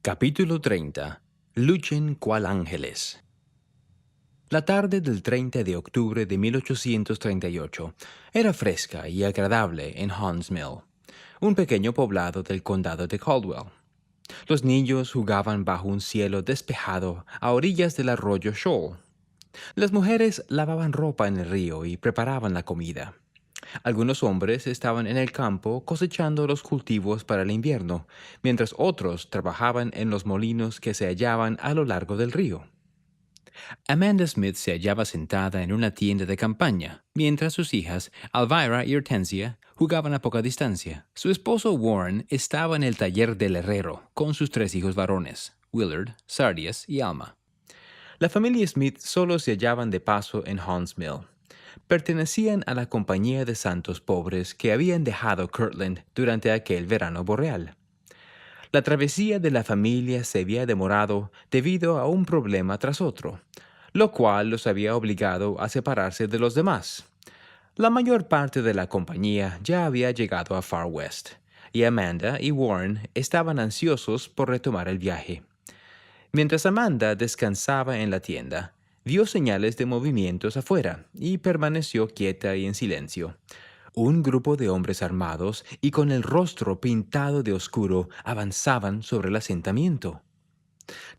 Capítulo 30. Luchen cual ángeles. La tarde del 30 de octubre de 1838 era fresca y agradable en Hunts Mill, un pequeño poblado del condado de Caldwell. Los niños jugaban bajo un cielo despejado a orillas del arroyo Shoal. Las mujeres lavaban ropa en el río y preparaban la comida. Algunos hombres estaban en el campo cosechando los cultivos para el invierno, mientras otros trabajaban en los molinos que se hallaban a lo largo del río. Amanda Smith se hallaba sentada en una tienda de campaña, mientras sus hijas, Elvira y Hortensia, jugaban a poca distancia. Su esposo Warren estaba en el taller del herrero, con sus 3 hijos varones, Willard, Sardius y Alma. La familia Smith solo se hallaban de paso en Hunts Mill. Pertenecían a la compañía de santos pobres que habían dejado Kirtland durante aquel verano boreal. La travesía de la familia se había demorado debido a un problema tras otro, lo cual los había obligado a separarse de los demás. La mayor parte de la compañía ya había llegado a Far West, y Amanda y Warren estaban ansiosos por retomar el viaje. Mientras Amanda descansaba en la tienda, vio señales de movimientos afuera y permaneció quieta y en silencio. Un grupo de hombres armados y con el rostro pintado de oscuro avanzaban sobre el asentamiento.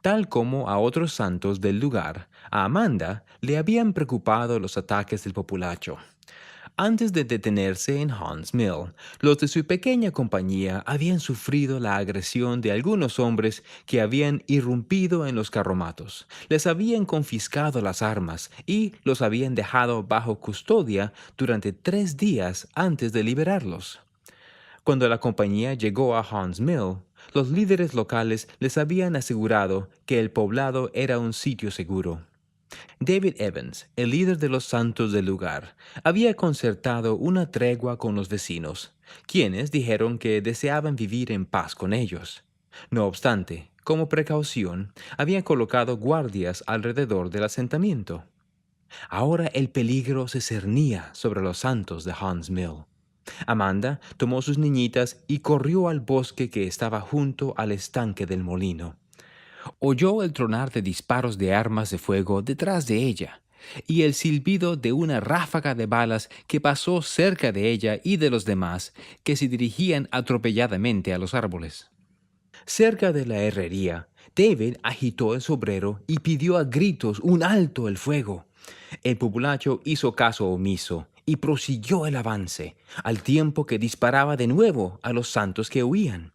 Tal como a otros santos del lugar, a Amanda le habían preocupado los ataques del populacho. Antes de detenerse en Hunts Mill, los de su pequeña compañía habían sufrido la agresión de algunos hombres que habían irrumpido en los carromatos. Les habían confiscado las armas y los habían dejado bajo custodia durante 3 días antes de liberarlos. Cuando la compañía llegó a Hunts Mill, los líderes locales les habían asegurado que el poblado era un sitio seguro. David Evans, el líder de los santos del lugar, había concertado una tregua con los vecinos, quienes dijeron que deseaban vivir en paz con ellos. No obstante, como precaución, habían colocado guardias alrededor del asentamiento. Ahora el peligro se cernía sobre los santos de Hunts Mill. Amanda tomó sus niñitas y corrió al bosque que estaba junto al estanque del molino. Oyó el tronar de disparos de armas de fuego detrás de ella y el silbido de una ráfaga de balas que pasó cerca de ella y de los demás que se dirigían atropelladamente a los árboles. Cerca de la herrería, David agitó el sombrero y pidió a gritos un alto el fuego. El populacho hizo caso omiso y prosiguió el avance, al tiempo que disparaba de nuevo a los santos que huían.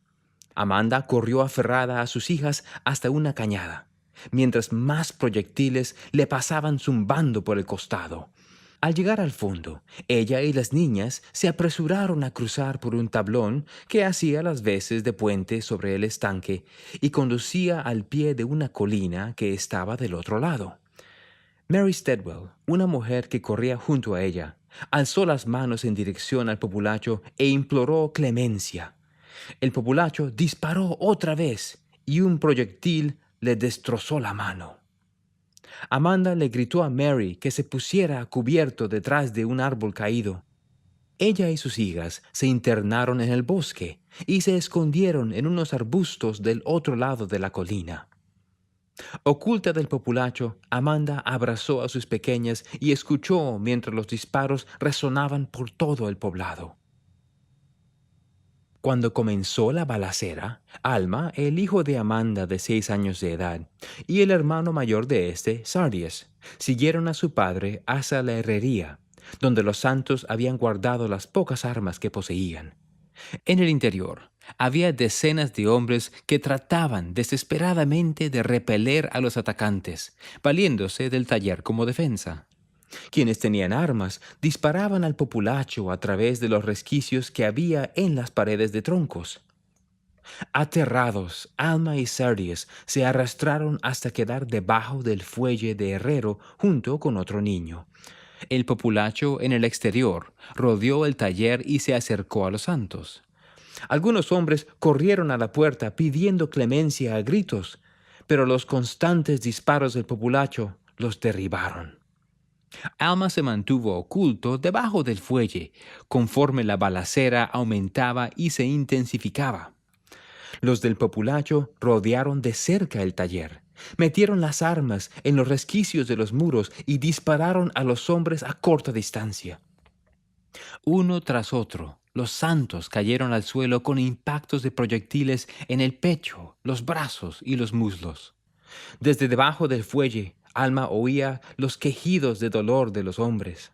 Amanda corrió aferrada a sus hijas hasta una cañada, mientras más proyectiles le pasaban zumbando por el costado. Al llegar al fondo, ella y las niñas se apresuraron a cruzar por un tablón que hacía las veces de puente sobre el estanque y conducía al pie de una colina que estaba del otro lado. Mary Stedwell, una mujer que corría junto a ella, alzó las manos en dirección al populacho e imploró clemencia. El populacho disparó otra vez y un proyectil le destrozó la mano. Amanda le gritó a Mary que se pusiera a cubierto detrás de un árbol caído. Ella y sus hijas se internaron en el bosque y se escondieron en unos arbustos del otro lado de la colina. Oculta del populacho, Amanda abrazó a sus pequeñas y escuchó mientras los disparos resonaban por todo el poblado. Cuando comenzó la balacera, Alma, el hijo de Amanda de 6 años de edad, y el hermano mayor de éste, Sardius, siguieron a su padre hasta la herrería, donde los santos habían guardado las pocas armas que poseían. En el interior, había decenas de hombres que trataban desesperadamente de repeler a los atacantes, valiéndose del taller como defensa. Quienes tenían armas disparaban al populacho a través de los resquicios que había en las paredes de troncos. Aterrados, Alma y Sardius se arrastraron hasta quedar debajo del fuelle de herrero junto con otro niño. El populacho en el exterior rodeó el taller y se acercó a los santos. Algunos hombres corrieron a la puerta pidiendo clemencia a gritos, pero los constantes disparos del populacho los derribaron. Alma se mantuvo oculto debajo del fuelle, conforme la balacera aumentaba y se intensificaba. Los del populacho rodearon de cerca el taller, metieron las armas en los resquicios de los muros y dispararon a los hombres a corta distancia. Uno tras otro, los santos cayeron al suelo con impactos de proyectiles en el pecho, los brazos y los muslos. Desde debajo del fuelle, Alma oía los quejidos de dolor de los hombres.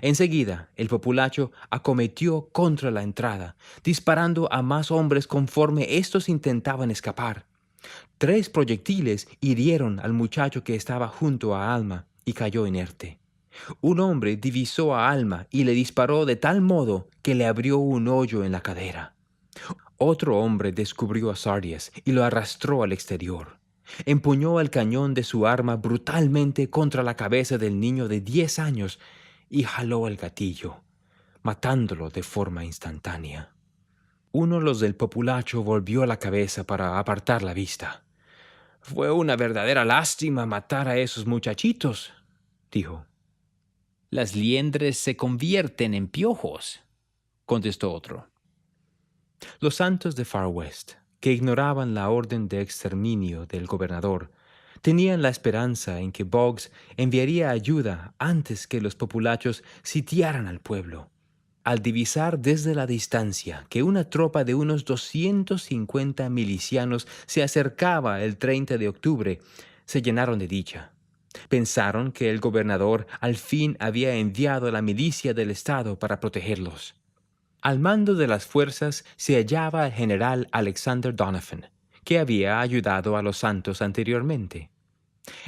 Enseguida, el populacho acometió contra la entrada, disparando a más hombres conforme éstos intentaban escapar. 3 proyectiles hirieron al muchacho que estaba junto a Alma y cayó inerte. Un hombre divisó a Alma y le disparó de tal modo que le abrió un hoyo en la cadera. Otro hombre descubrió a Sardius y lo arrastró al exterior. Empuñó el cañón de su arma brutalmente contra la cabeza del niño de 10 años y jaló el gatillo, matándolo de forma instantánea. Uno de los del populacho volvió la cabeza para apartar la vista. «Fue una verdadera lástima matar a esos muchachitos», dijo. «Las liendres se convierten en piojos», contestó otro. Los santos de Far West, que ignoraban la orden de exterminio del gobernador, tenían la esperanza en que Boggs enviaría ayuda antes que los populachos sitiaran al pueblo. Al divisar desde la distancia que una tropa de unos 250 milicianos se acercaba el 30 de octubre, se llenaron de dicha. Pensaron que el gobernador al fin había enviado la milicia del estado para protegerlos. Al mando de las fuerzas se hallaba el general Alexander Doniphan, que había ayudado a los santos anteriormente.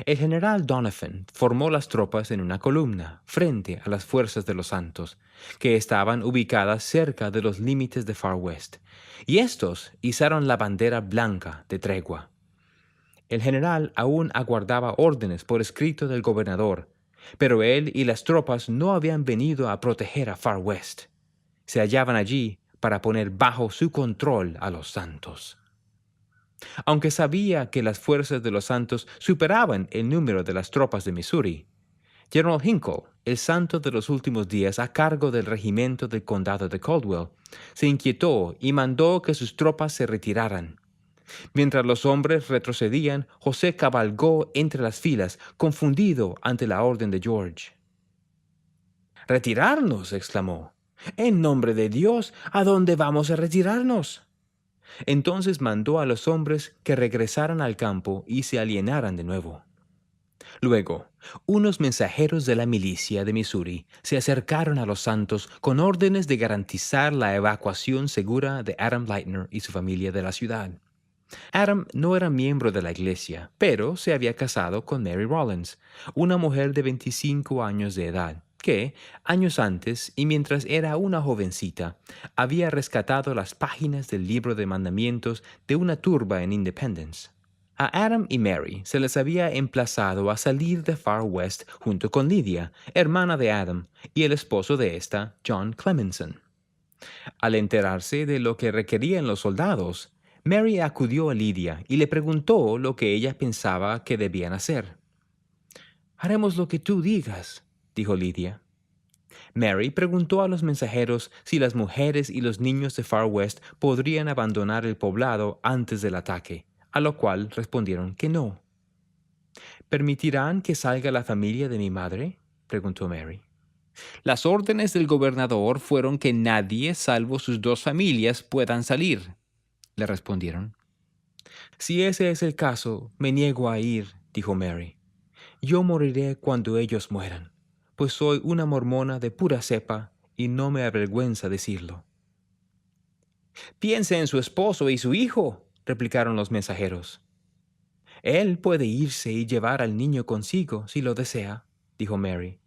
El general Doniphan formó las tropas en una columna frente a las fuerzas de los santos, que estaban ubicadas cerca de los límites de Far West, y éstos izaron la bandera blanca de tregua. El general aún aguardaba órdenes por escrito del gobernador, pero él y las tropas no habían venido a proteger a Far West. Se hallaban allí para poner bajo su control a los santos. Aunque sabía que las fuerzas de los santos superaban el número de las tropas de Missouri, General Hinkle, el santo de los últimos días a cargo del regimiento del condado de Caldwell, se inquietó y mandó que sus tropas se retiraran. Mientras los hombres retrocedían, José cabalgó entre las filas, confundido ante la orden de George. «¡Retirarnos!», exclamó. «En nombre de Dios, ¿a dónde vamos a retirarnos?». Entonces mandó a los hombres que regresaran al campo y se alienaran de nuevo. Luego, unos mensajeros de la milicia de Missouri se acercaron a los santos con órdenes de garantizar la evacuación segura de Adam Lightner y su familia de la ciudad. Adam no era miembro de la iglesia, pero se había casado con Mary Rollins, una mujer de 25 años de edad, que, años antes y mientras era una jovencita, había rescatado las páginas del libro de mandamientos de una turba en Independence. A Adam y Mary se les había emplazado a salir de Far West junto con Lydia, hermana de Adam, y el esposo de ésta, John Clemenson. Al enterarse de lo que requerían los soldados, Mary acudió a Lydia y le preguntó lo que ella pensaba que debían hacer. «Haremos lo que tú digas», dijo Lydia. Mary preguntó a los mensajeros si las mujeres y los niños de Far West podrían abandonar el poblado antes del ataque, a lo cual respondieron que no. «¿Permitirán que salga la familia de mi madre?», preguntó Mary. «Las órdenes del gobernador fueron que nadie salvo sus 2 familias puedan salir», le respondieron. «Si ese es el caso, me niego a ir», dijo Mary. «Yo moriré cuando ellos mueran, pues soy una mormona de pura cepa y no me avergüenza decirlo». «Piense en su esposo y su hijo», replicaron los mensajeros. «Él puede irse y llevar al niño consigo si lo desea», dijo Mary,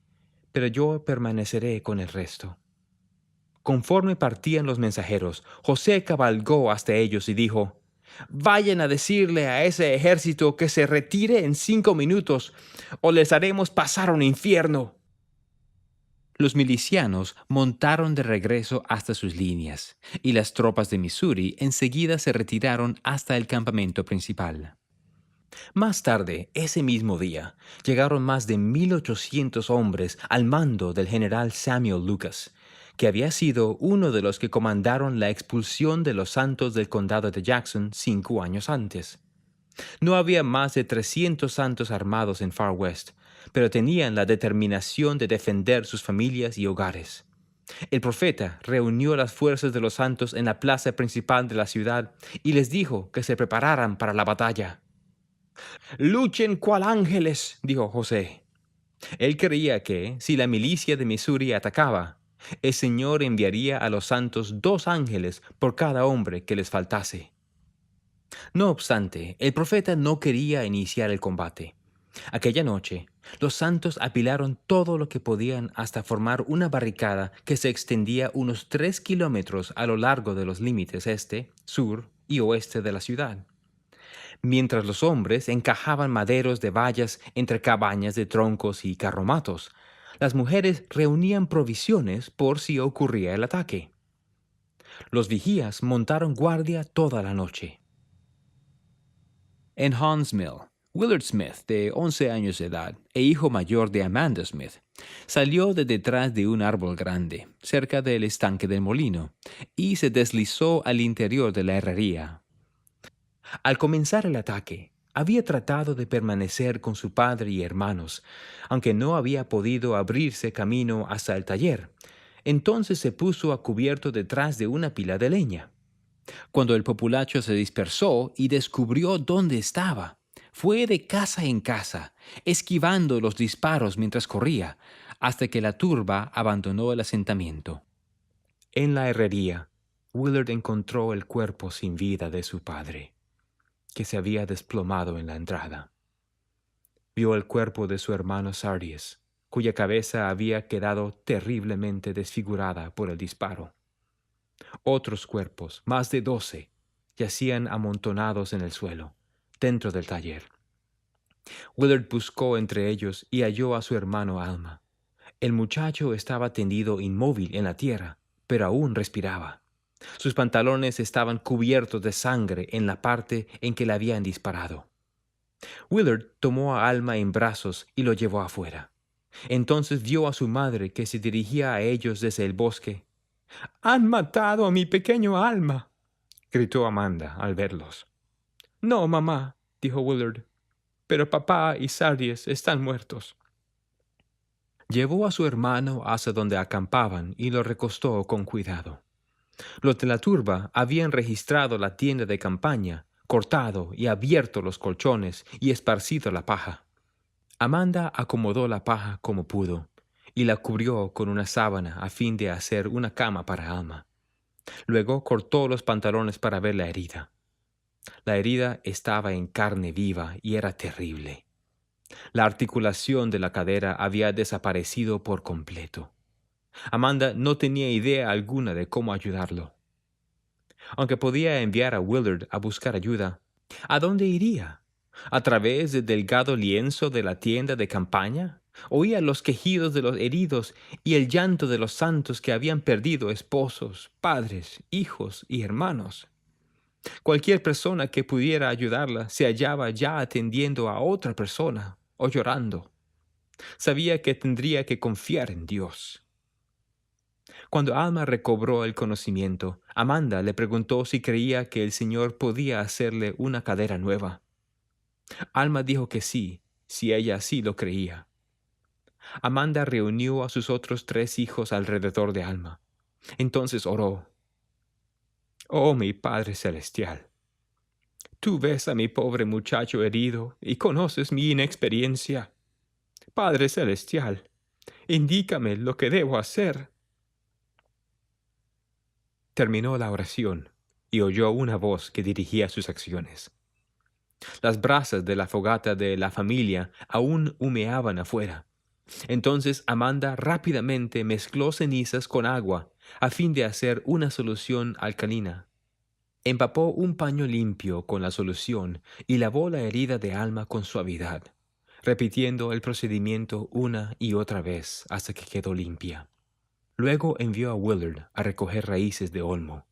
«pero yo permaneceré con el resto». Conforme partían los mensajeros, José cabalgó hasta ellos y dijo: «Vayan a decirle a ese ejército que se retire en 5 minutos, o les haremos pasar un infierno». Los milicianos montaron de regreso hasta sus líneas, y las tropas de Missouri enseguida se retiraron hasta el campamento principal. Más tarde, ese mismo día, llegaron más de 1,800 hombres al mando del general Samuel Lucas, que había sido uno de los que comandaron la expulsión de los santos del condado de Jackson 5 años antes. No había más de 300 santos armados en Far West, pero tenían la determinación de defender sus familias y hogares. El profeta reunió las fuerzas de los santos en la plaza principal de la ciudad y les dijo que se prepararan para la batalla. «Luchen cual ángeles», dijo José. Él creía que, si la milicia de Missouri atacaba, el Señor enviaría a los santos 2 ángeles por cada hombre que les faltase. No obstante, el profeta no quería iniciar el combate. Aquella noche, los santos apilaron todo lo que podían hasta formar una barricada que se extendía unos 3 kilómetros a lo largo de los límites este, sur y oeste de la ciudad. Mientras los hombres encajaban maderos de vallas entre cabañas de troncos y carromatos, las mujeres reunían provisiones por si ocurría el ataque. Los vigías montaron guardia toda la noche. En Huntsville, Willard Smith, de 11 años de edad e hijo mayor de Amanda Smith, salió de detrás de un árbol grande, cerca del estanque del molino, y se deslizó al interior de la herrería. Al comenzar el ataque, había tratado de permanecer con su padre y hermanos, aunque no había podido abrirse camino hasta el taller. Entonces se puso a cubierto detrás de una pila de leña. Cuando el populacho se dispersó y descubrió dónde estaba, fue de casa en casa, esquivando los disparos mientras corría, hasta que la turba abandonó el asentamiento. En la herrería, Willard encontró el cuerpo sin vida de su padre, que se había desplomado en la entrada. Vio el cuerpo de su hermano Sardius, cuya cabeza había quedado terriblemente desfigurada por el disparo. Otros cuerpos, más de 12, yacían amontonados en el suelo, dentro del taller. Willard buscó entre ellos y halló a su hermano Alma. El muchacho estaba tendido inmóvil en la tierra, pero aún respiraba. Sus pantalones estaban cubiertos de sangre en la parte en que le habían disparado. Willard tomó a Alma en brazos y lo llevó afuera. Entonces vio a su madre que se dirigía a ellos desde el bosque. «¡Han matado a mi pequeño Alma!», gritó Amanda al verlos. «No, mamá», dijo Willard, «pero papá y Sardius están muertos». Llevó a su hermano hasta donde acampaban y lo recostó con cuidado. Los de la turba habían registrado la tienda de campaña, cortado y abierto los colchones y esparcido la paja. Amanda acomodó la paja como pudo y la cubrió con una sábana a fin de hacer una cama para Alma. Luego cortó los pantalones para ver la herida. La herida estaba en carne viva y era terrible. La articulación de la cadera había desaparecido por completo. Amanda no tenía idea alguna de cómo ayudarlo. Aunque podía enviar a Willard a buscar ayuda, ¿a dónde iría? ¿A través del delgado lienzo de la tienda de campaña? Oía los quejidos de los heridos y el llanto de los santos que habían perdido esposos, padres, hijos y hermanos. Cualquier persona que pudiera ayudarla se hallaba ya atendiendo a otra persona o llorando. Sabía que tendría que confiar en Dios. Cuando Alma recobró el conocimiento, Amanda le preguntó si creía que el Señor podía hacerle una cadera nueva. Alma dijo que sí, si ella así lo creía. Amanda reunió a sus otros 3 hijos alrededor de Alma. Entonces oró. «Oh, mi Padre Celestial, tú ves a mi pobre muchacho herido y conoces mi inexperiencia. Padre Celestial, indícame lo que debo hacer». Terminó la oración y oyó una voz que dirigía sus acciones. Las brasas de la fogata de la familia aún humeaban afuera. Entonces Amanda rápidamente mezcló cenizas con agua a fin de hacer una solución alcalina. Empapó un paño limpio con la solución y lavó la herida de Alma con suavidad, repitiendo el procedimiento una y otra vez hasta que quedó limpia. Luego envió a Willard a recoger raíces de olmo.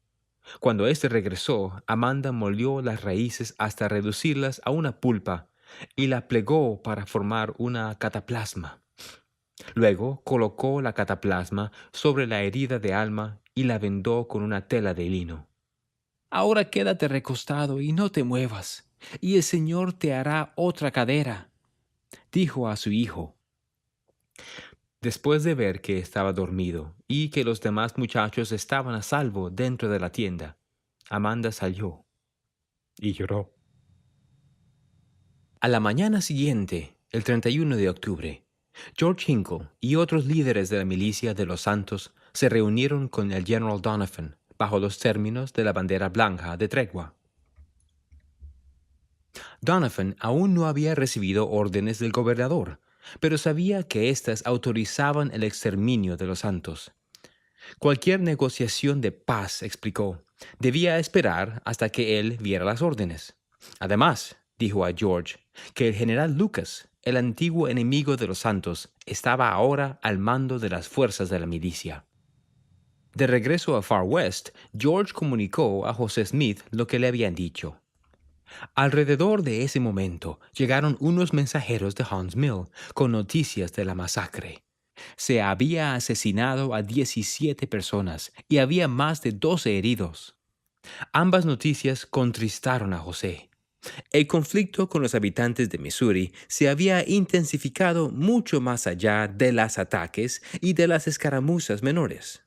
Cuando éste regresó, Amanda molió las raíces hasta reducirlas a una pulpa y la plegó para formar una cataplasma. Luego colocó la cataplasma sobre la herida de Alma y la vendó con una tela de lino. Ahora quédate recostado y no te muevas, y el Señor te hará otra cadera, dijo a su hijo. Después de ver que estaba dormido y que los demás muchachos estaban a salvo dentro de la tienda, Amanda salió y lloró. A la mañana siguiente, el 31 de octubre, George Hinkle y otros líderes de la milicia de los Santos se reunieron con el General Donovan bajo los términos de la bandera blanca de tregua. Donovan aún no había recibido órdenes del gobernador, pero sabía que éstas autorizaban el exterminio de los Santos. Cualquier negociación de paz, explicó, debía esperar hasta que él viera las órdenes. Además, dijo a George, que el general Lucas, el antiguo enemigo de los Santos, estaba ahora al mando de las fuerzas de la milicia. De regreso a Far West, George comunicó a José Smith lo que le habían dicho. Alrededor de ese momento llegaron unos mensajeros de Hunts Mill con noticias de la masacre. Se había asesinado a 17 personas y había más de 12 heridos. Ambas noticias contristaron a José. El conflicto con los habitantes de Missouri se había intensificado mucho más allá de los ataques y de las escaramuzas menores.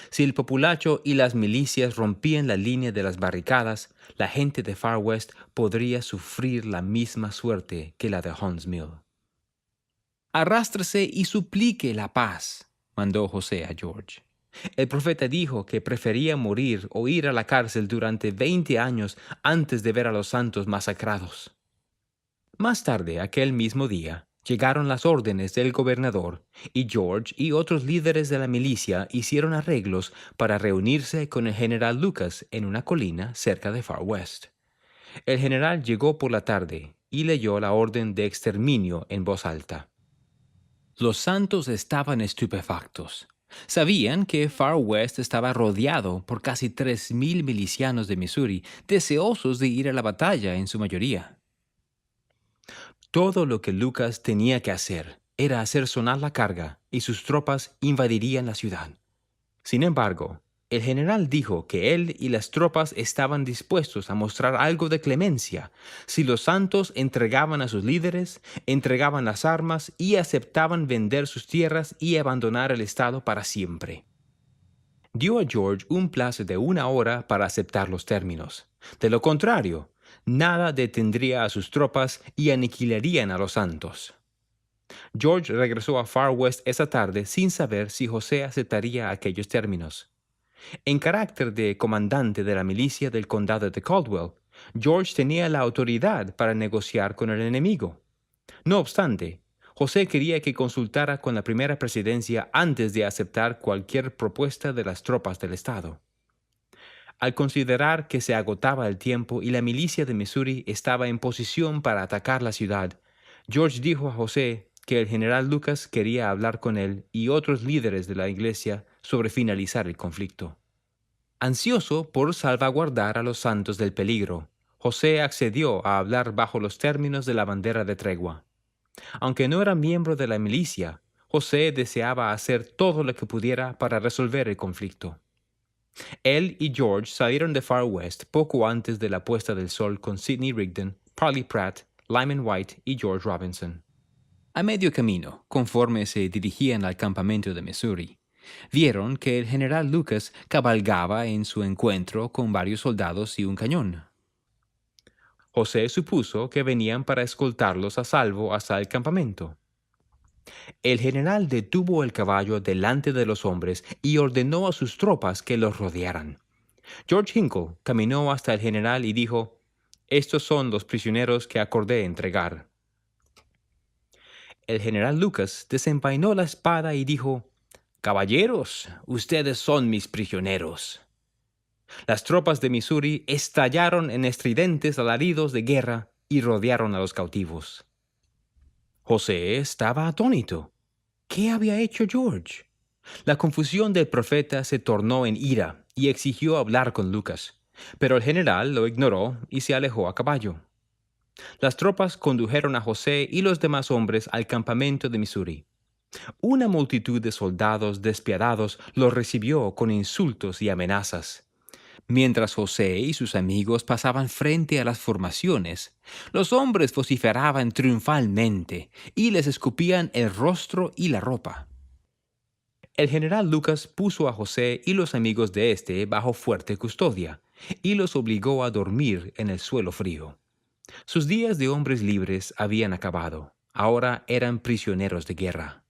Si el populacho y las milicias rompían la línea de las barricadas, la gente de Far West podría sufrir la misma suerte que la de Hunts Mill. Arrástrese y suplique la paz, mandó José a George. El profeta dijo que prefería morir o ir a la cárcel durante 20 años antes de ver a los santos masacrados. Más tarde, aquel mismo día, llegaron las órdenes del gobernador y George y otros líderes de la milicia hicieron arreglos para reunirse con el general Lucas en una colina cerca de Far West. El general llegó por la tarde y leyó la orden de exterminio en voz alta. Los santos estaban estupefactos. Sabían que Far West estaba rodeado por casi 3,000 milicianos de Missouri, deseosos de ir a la batalla en su mayoría. Todo lo que Lucas tenía que hacer era hacer sonar la carga y sus tropas invadirían la ciudad. Sin embargo, el general dijo que él y las tropas estaban dispuestos a mostrar algo de clemencia si los santos entregaban a sus líderes, entregaban las armas y aceptaban vender sus tierras y abandonar el estado para siempre. Dio a George un plazo de 1 hora para aceptar los términos. De lo contrario, nada detendría a sus tropas y aniquilarían a los santos. George regresó a Far West esa tarde sin saber si José aceptaría aquellos términos. En carácter de comandante de la milicia del condado de Caldwell, George tenía la autoridad para negociar con el enemigo. No obstante, José quería que consultara con la primera presidencia antes de aceptar cualquier propuesta de las tropas del estado. Al considerar que se agotaba el tiempo y la milicia de Missouri estaba en posición para atacar la ciudad, George dijo a José que el general Lucas quería hablar con él y otros líderes de la iglesia sobre finalizar el conflicto. Ansioso por salvaguardar a los santos del peligro, José accedió a hablar bajo los términos de la bandera de tregua. Aunque no era miembro de la milicia, José deseaba hacer todo lo que pudiera para resolver el conflicto. Él y George salieron de Far West poco antes de la puesta del sol con Sidney Rigdon, Parley Pratt, Lyman White y George Robinson. A medio camino, conforme se dirigían al campamento de Missouri, vieron que el general Lucas cabalgaba en su encuentro con varios soldados y un cañón. José supuso que venían para escoltarlos a salvo hasta el campamento. El general detuvo el caballo delante de los hombres y ordenó a sus tropas que los rodearan. George Hinkle caminó hasta el general y dijo: «Estos son los prisioneros que acordé entregar». El general Lucas desenvainó la espada y dijo: «Caballeros, ustedes son mis prisioneros». Las tropas de Missouri estallaron en estridentes alaridos de guerra y rodearon a los cautivos. José estaba atónito. ¿Qué había hecho George? La confusión del profeta se tornó en ira y exigió hablar con Lucas, pero el general lo ignoró y se alejó a caballo. Las tropas condujeron a José y los demás hombres al campamento de Missouri. Una multitud de soldados despiadados los recibió con insultos y amenazas. Mientras José y sus amigos pasaban frente a las formaciones, los hombres vociferaban triunfalmente y les escupían el rostro y la ropa. El general Lucas puso a José y los amigos de éste bajo fuerte custodia y los obligó a dormir en el suelo frío. Sus días de hombres libres habían acabado. Ahora eran prisioneros de guerra.